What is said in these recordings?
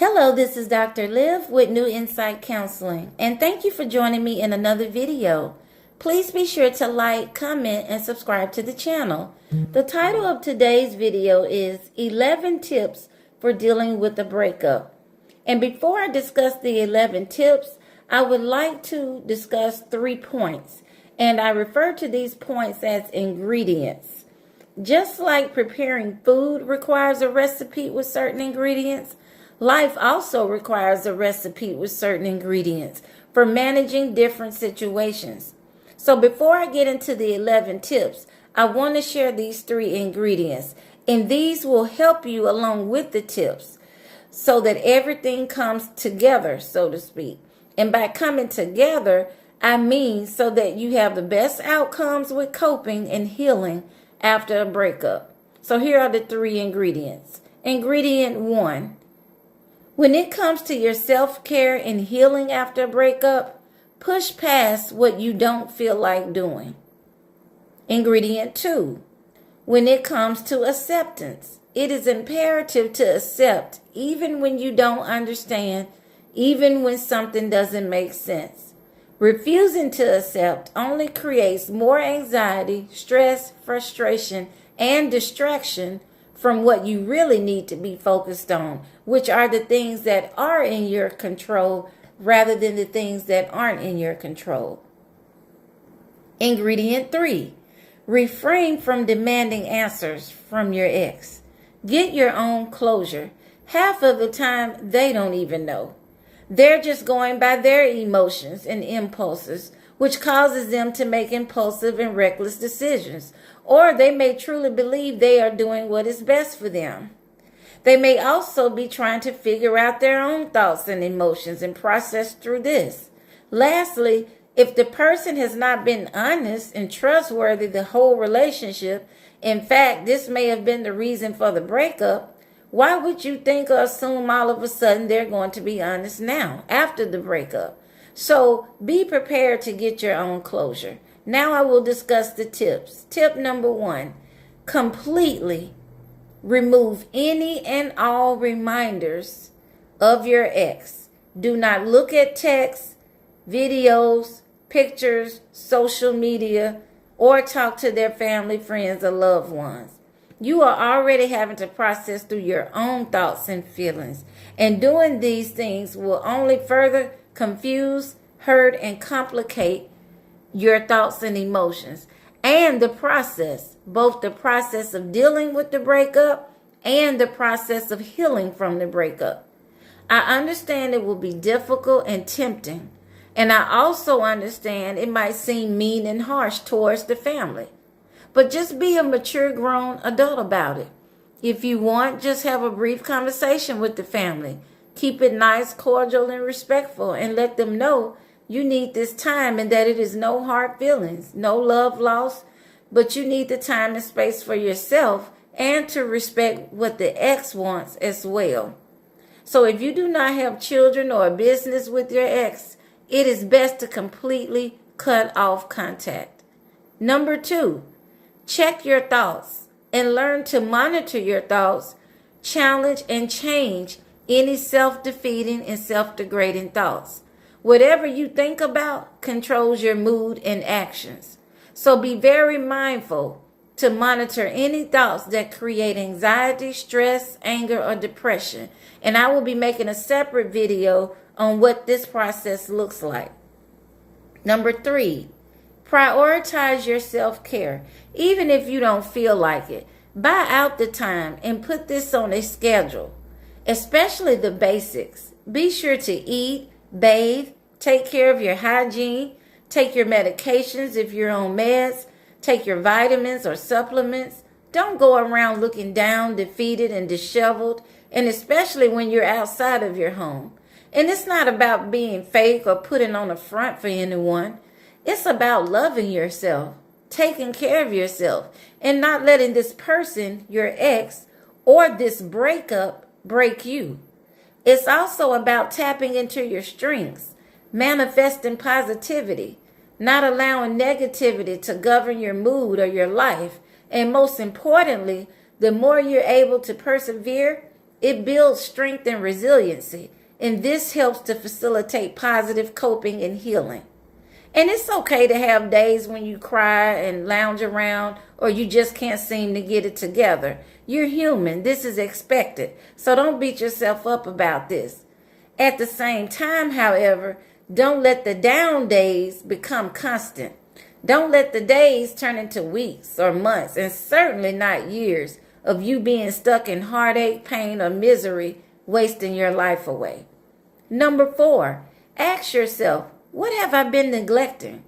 Hello, this is Dr. Liv with New Insight Counseling, and thank you for joining me in another video. Please be sure to like, comment, and subscribe to the channel. The title of today's video is 11 Tips for Dealing with a Breakup. And before I discuss the 11 tips, I would like to discuss 3 points, and I refer to these points as ingredients. Just like preparing food requires a recipe with certain ingredients, life also requires a recipe with certain ingredients for managing different situations. So before I get into the 11 tips, I want to share these 3 ingredients, and these will help you along with the tips so that everything comes together, so to speak. And by coming together, I mean so that you have the best outcomes with coping and healing after a breakup. So here are the 3 ingredients. Ingredient 1. When it comes to your self-care and healing after a breakup, push past what you don't feel like doing. Ingredient 2. When it comes to acceptance, it is imperative to accept even when you don't understand, even when something doesn't make sense. Refusing to accept only creates more anxiety, stress, frustration, and distraction from what you really need to be focused on, which are the things that are in your control rather than the things that aren't in your control. Ingredient 3. Refrain from demanding answers from your ex. Get your own closure. Half of the time, they don't even know. They're just going by their emotions and impulses, which causes them to make impulsive and reckless decisions. Or they may truly believe they are doing what is best for them. They may also be trying to figure out their own thoughts and emotions and process through this. Lastly, if the person has not been honest and trustworthy the whole relationship, in fact, this may have been the reason for the breakup, why would you think or assume all of a sudden they're going to be honest now, after the breakup? So be prepared to get your own closure. Now I will discuss the tips. Tip number 1, completely remove any and all reminders of your ex. Do not look at texts, videos, pictures, social media, or talk to their family, friends, or loved ones. You are already having to process through your own thoughts and feelings. And doing these things will only further confuse, hurt, and complicate your thoughts and emotions. And the process, both the process of dealing with the breakup and the process of healing from the breakup. I understand it will be difficult and tempting. And I also understand it might seem mean and harsh towards the family. But just be a mature grown adult about it. If you want, just have a brief conversation with the family. Keep it nice, cordial, and respectful, and let them know you need this time and that it is no hard feelings, no love lost, but you need the time and space for yourself and to respect what the ex wants as well. So if you do not have children or a business with your ex, it is best to completely cut off contact. Number 2, check your thoughts and learn to monitor your thoughts, challenge and change any self-defeating and self-degrading thoughts. Whatever you think about controls your mood and actions. So be very mindful to monitor any thoughts that create anxiety, stress, anger, or depression. And I will be making a separate video on what this process looks like. Number 3, prioritize your self-care. Even if you don't feel like it, buy out the time and put this on a schedule, especially the basics. Be sure to eat, bathe, take care of your hygiene, take your medications if you're on meds, take your vitamins or supplements. Don't go around looking down, defeated, and disheveled, and especially when you're outside of your home. And it's not about being fake or putting on a front for anyone. It's about loving yourself, taking care of yourself, and not letting this person, your ex, or this breakup break you. It's also about tapping into your strengths, manifesting positivity, not allowing negativity to govern your mood or your life. And most importantly, the more you're able to persevere It builds strength and resiliency, and this helps to facilitate positive coping and healing. And it's okay to have days when you cry and lounge around or you just can't seem to get it together. You're human. This is expected. So don't beat yourself up about this. At the same time, however, don't let the down days become constant. Don't let the days turn into weeks or months, and certainly not years, of you being stuck in heartache, pain, or misery, wasting your life away. Number 4, ask yourself, what have I been neglecting?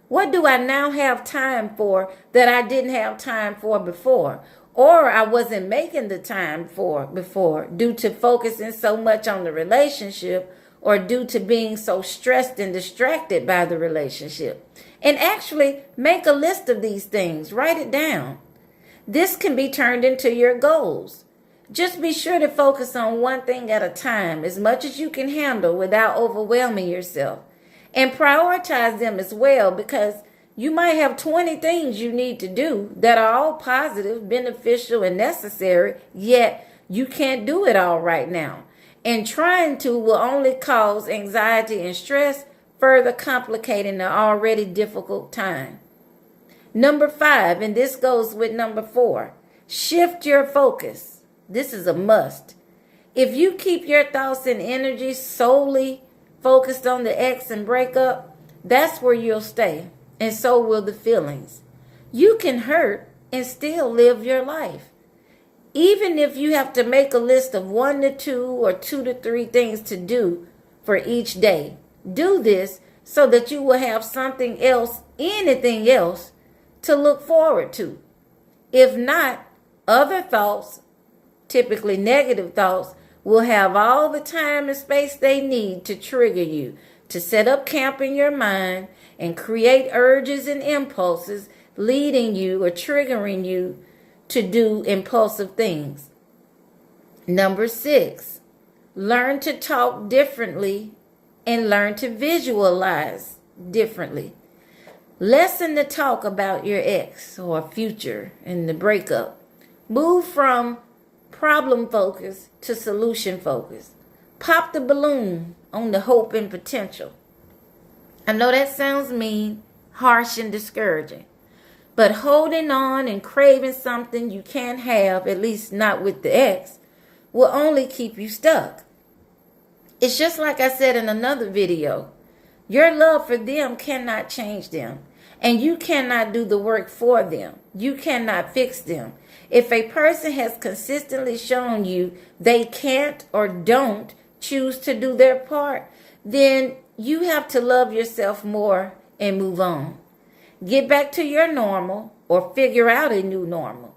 What do I now have time for that I didn't have time for before? Or I wasn't making the time for before due to focusing so much on the relationship or due to being so stressed and distracted by the relationship. And actually make a list of these things. Write it down. This can be turned into your goals. Just be sure to focus on one thing at a time, as much as you can handle without overwhelming yourself. And prioritize them as well, because you might have 20 things you need to do that are all positive, beneficial, and necessary, yet you can't do it all right now. And trying to will only cause anxiety and stress, further complicating the already difficult time. Number 5, and this goes with number 4, shift your focus. This is a must. If you keep your thoughts and energy solely focused on the ex and breakup, that's where you'll stay, and so will the feelings. You can hurt and still live your life. Even if you have to make a list of 1 to 2 or 2 to 3 things to do for each day, do this so that you will have something else, anything else, to look forward to. If not, other thoughts, typically negative thoughts, will have all the time and space they need to trigger you, to set up camp in your mind and create urges and impulses leading you or triggering you to do impulsive things. Number 6, learn to talk differently and learn to visualize differently. Lessen the talk about your ex or future and the breakup. Move from problem focus to solution focus. Pop the balloon on the hope and potential. I know that sounds mean, harsh, and discouraging, but holding on and craving something you can't have, at least not with the ex, will only keep you stuck. It's just like I said in another video. Your love for them cannot change them, and you cannot do the work for them. You cannot fix them. If a person has consistently shown you they can't or don't choose to do their part, then you have to love yourself more and move on. Get back to your normal or figure out a new normal.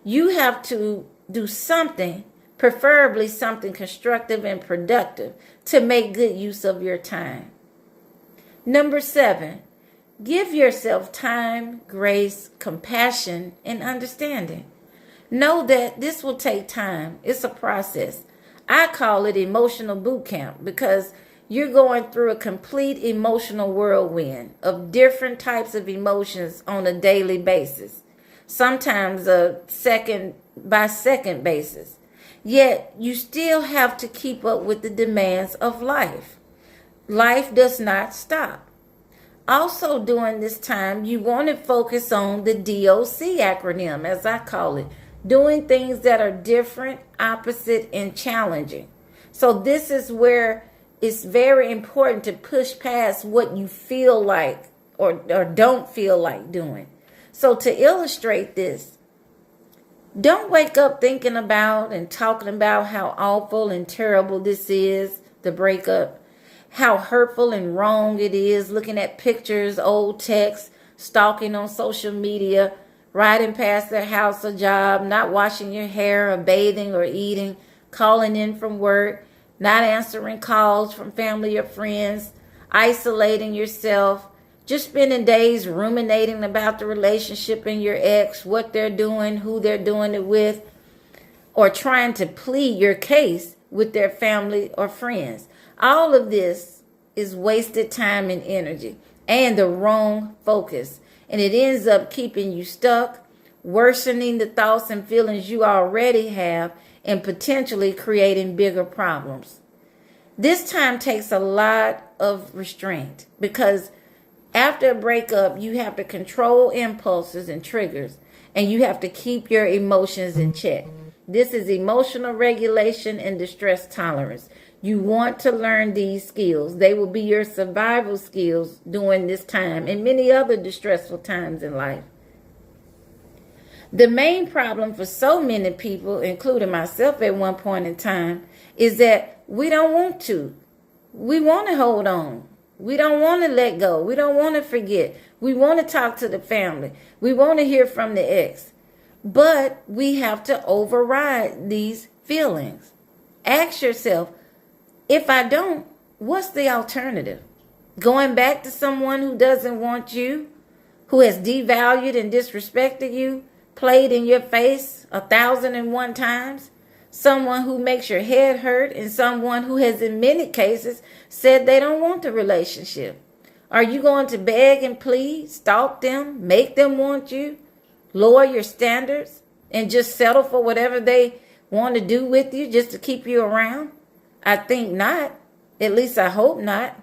You have to do something, preferably something constructive and productive, to make good use of your time. Number 7, give yourself time, grace, compassion, and understanding. Know that this will take time. It's a process. I call it emotional boot camp because you're going through a complete emotional whirlwind of different types of emotions on a daily basis, sometimes a second by second basis. Yet you still have to keep up with the demands of life. Life does not stop. Also during this time, you want to focus on the DOC acronym, as I call it, doing things that are different, opposite, and challenging. So this is where it's very important to push past what you feel like or don't feel like doing. So to illustrate this, don't wake up thinking about and talking about how awful and terrible this is, the breakup, how hurtful and wrong it is, looking at pictures, old texts, stalking on social media, riding past their house or job, not washing your hair or bathing or eating, calling in from work, not answering calls from family or friends, isolating yourself, just spending days ruminating about the relationship and your ex, what they're doing, who they're doing it with, or trying to plead your case with their family or friends. All of this is wasted time and energy and the wrong focus. And it ends up keeping you stuck, worsening the thoughts and feelings you already have, and potentially creating bigger problems. This time takes a lot of restraint because after a breakup, you have to control impulses and triggers, and you have to keep your emotions in check. This is emotional regulation and distress tolerance. You want to learn these skills. They will be your survival skills during this time and many other distressful times in life. The main problem for so many people, including myself at one point in time, is that we don't want to. We want to hold on. We don't want to let go. We don't want to forget. We want to talk to the family. We want to hear from the ex. But we have to override these feelings. Ask yourself, if I don't, what's the alternative? Going back to someone who doesn't want you, who has devalued and disrespected you, played in your face 1,001 times? Someone who makes your head hurt, and someone who has in many cases said they don't want the relationship? Are you going to beg and plead, stalk them, make them want you, lower your standards, and just settle for whatever they want to do with you just to keep you around? I think not. At least I hope not.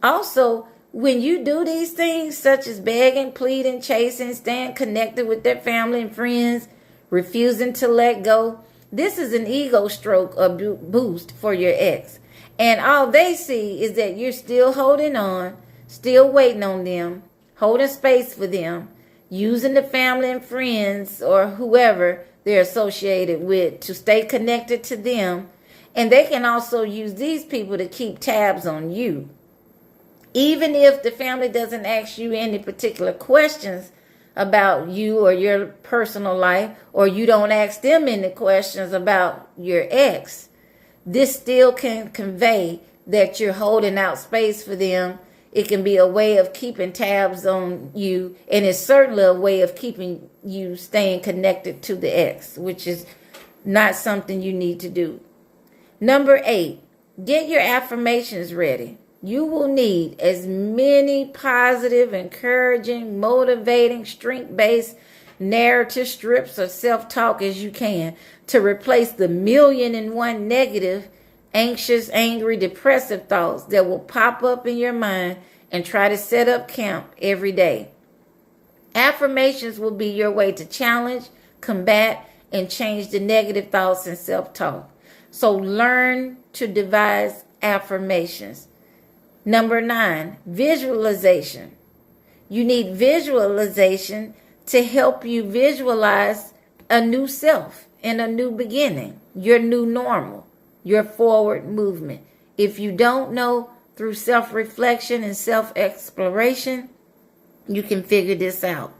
Also, when you do these things, such as begging, pleading, chasing, staying connected with their family and friends, refusing to let go, this is an ego stroke or boost for your ex. And all they see is that you're still holding on, still waiting on them, holding space for them, using the family and friends or whoever they're associated with to stay connected to them. And they can also use these people to keep tabs on you. Even if the family doesn't ask you any particular questions about you or your personal life, or you don't ask them any questions about your ex, this still can convey that you're holding out space for them. It can be a way of keeping tabs on you, and it's certainly a way of keeping you staying connected to the ex, which is not something you need to do. Number 8, get your affirmations ready. You will need as many positive, encouraging, motivating, strength-based narrative strips of self-talk as you can to replace the 1,000,001 negative, anxious, angry, depressive thoughts that will pop up in your mind and try to set up camp every day. Affirmations will be your way to challenge, combat, and change the negative thoughts and self-talk. So learn to devise affirmations. Number 9, visualization. You need visualization to help you visualize a new self and a new beginning, your new normal, your forward movement. If you don't know, through self-reflection and self-exploration, you can figure this out.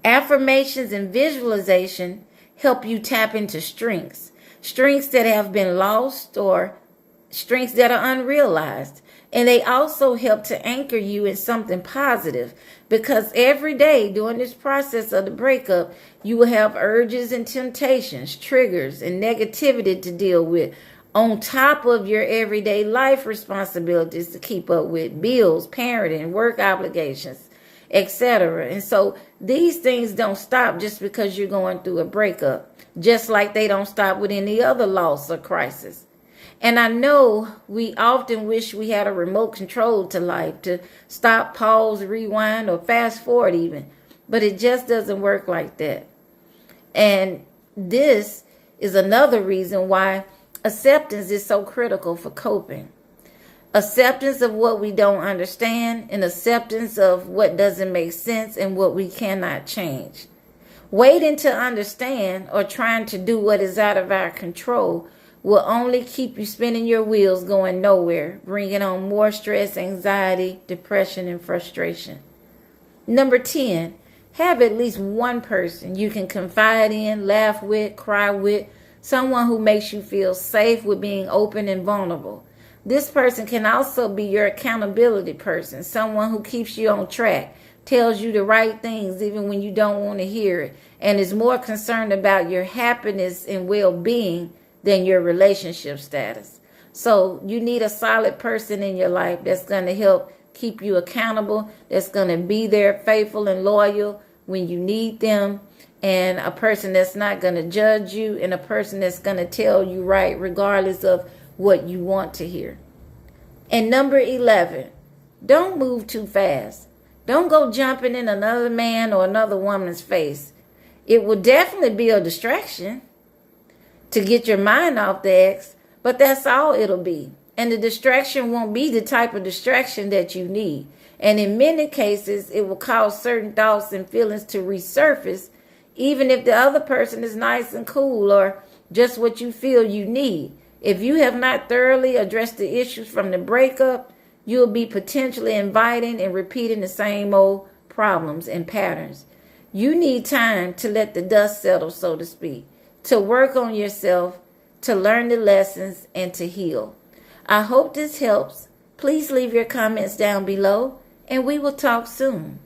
Affirmations and visualization help you tap into strengths that have been lost or strengths that are unrealized. And they also help to anchor you in something positive, because every day during this process of the breakup, you will have urges and temptations, triggers, and negativity to deal with, on top of your everyday life responsibilities to keep up with, bills, parenting, work obligations, etc. And so these things don't stop just because you're going through a breakup, just like they don't stop with any other loss or crisis. And I know we often wish we had a remote control to life to stop, pause, rewind, or fast forward even. But it just doesn't work like that. And this is another reason why acceptance is so critical for coping. Acceptance of what we don't understand, and acceptance of what doesn't make sense and what we cannot change. Waiting to understand or trying to do what is out of our control will only keep you spinning your wheels going nowhere, bringing on more stress, anxiety, depression, and frustration. Number 10, have at least one person you can confide in, laugh with, cry with, someone who makes you feel safe with being open and vulnerable. This person can also be your accountability person, someone who keeps you on track, tells you the right things even when you don't want to hear it, and is more concerned about your happiness and well-being than your relationship status. So you need a solid person in your life that's going to help keep you accountable, that's going to be there faithful and loyal when you need them, and a person that's not going to judge you, and a person that's going to tell you right regardless of what you want to hear. And number 11, don't move too fast. Don't go jumping in another man or another woman's face. It will definitely be a distraction to get your mind off the ex, but that's all it'll be. And the distraction won't be the type of distraction that you need. And in many cases, it will cause certain thoughts and feelings to resurface, even if the other person is nice and cool or just what you feel you need. If you have not thoroughly addressed the issues from the breakup, you'll be potentially inviting and repeating the same old problems and patterns. You need time to let the dust settle, so to speak, to work on yourself, to learn the lessons, and to heal. I hope this helps. Please leave your comments down below, and we will talk soon.